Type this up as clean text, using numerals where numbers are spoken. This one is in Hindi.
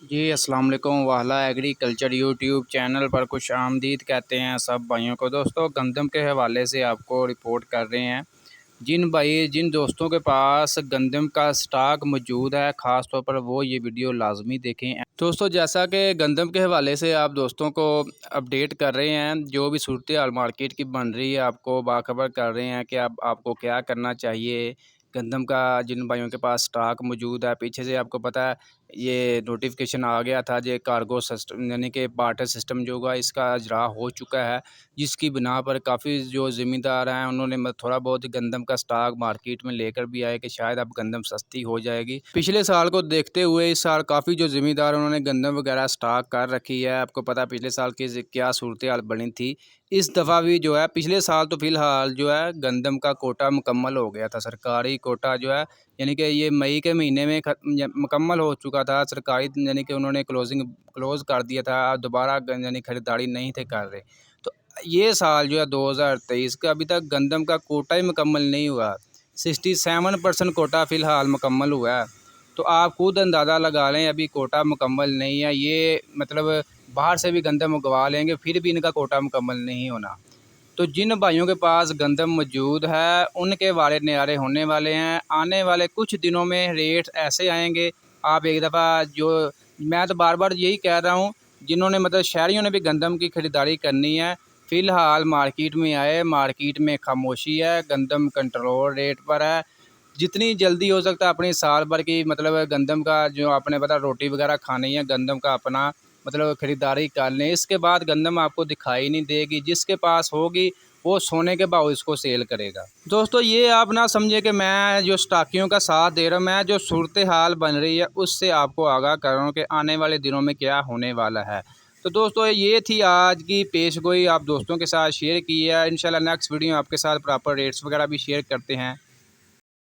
जी अस्सलाम वालेकुम। वाला एग्रीकल्चर यूट्यूब चैनल पर खुश आमदीद कहते हैं सब भाइयों को। दोस्तों गंदम के हवाले से आपको रिपोर्ट कर रहे हैं। जिन दोस्तों के पास गंदम का स्टॉक मौजूद है, ख़ास तौर पर वो ये वीडियो लाजमी देखें। दोस्तों जैसा कि गंदम के हवाले से आप दोस्तों को अपडेट कर रहे हैं, जो भी सूरत हाल मार्केट की बन रही है आपको बाखबर कर रहे हैं कि अब आपको क्या करना चाहिए। गंदम का जिन भाइयों के पास स्टॉक मौजूद है, पीछे से आपको पता है ये नोटिफिकेशन आ गया था जो कार्गो सिस्टम यानी कि बार्टर सिस्टम जो होगा इसका इजरा हो चुका है, जिसकी बिना पर काफ़ी जो ज़िम्मेदार हैं उन्होंने थोड़ा बहुत गंदम का स्टॉक मार्केट में लेकर भी आए कि शायद अब गंदम सस्ती हो जाएगी। पिछले साल को देखते हुए इस साल काफ़ी जो ज़िम्मेदार उन्होंने गंदम वगैरह स्टॉक कर रखी है। आपको पता है पिछले साल की क्या सूरत हाल बनी थी। इस दफ़ा भी जो है पिछले साल तो फ़िलहाल जो है गंदम का कोटा मुकम्मल हो गया था। सरकारी कोटा जो है यानी कि ये मई के महीने में मुकम्मल हो चुका था सरकारी, यानी कि उन्होंने क्लोज़ कर दिया था। दोबारा यानी ख़रीदारी नहीं थे कर रहे। तो ये साल जो है 2023 का अभी तक गंदम का कोटा ही मुकम्मल नहीं हुआ। 67% कोटा फ़िलहाल मुकम्मल हुआ है। तो आप खुद अंदाज़ा लगा लें अभी कोटा मुकम्मल नहीं है। ये मतलब बाहर से भी गंदम उगवा लेंगे फिर भी इनका कोटा मुकम्मल नहीं होना। तो जिन भाइयों के पास गंदम मौजूद है उनके वारे न्यारे होने वाले हैं। आने वाले कुछ दिनों में रेट ऐसे आएंगे, आप एक दफ़ा जो मैं तो बार बार यही कह रहा हूँ, जिन्होंने मतलब शहरियों ने भी गंदम की ख़रीदारी करनी है फ़िलहाल मार्केट में आए। मार्केट में खामोशी है, गंदम कंट्रोल रेट पर है। जितनी जल्दी हो सकता है अपनी साल भर की मतलब गंदम का जो आपने पता रोटी वगैरह खानी है, गंदम का अपना मतलब ख़रीदारी कर लें। इसके बाद गंदम आपको दिखाई नहीं देगी। जिसके पास होगी वो सोने के भाव इसको सेल करेगा। दोस्तों ये आप ना समझे कि मैं जो स्टाकियों का साथ दे रहा हूँ, मैं जो सूरत हाल बन रही है उससे आपको आगाह कर रहा हूँ कि आने वाले दिनों में क्या होने वाला है। तो दोस्तों ये थी आज की पेशगोई, आप दोस्तों के साथ शेयर की है। इंशाल्लाह नेक्स्ट वीडियो आपके साथ प्रॉपर रेट्स वगैरह भी शेयर करते हैं।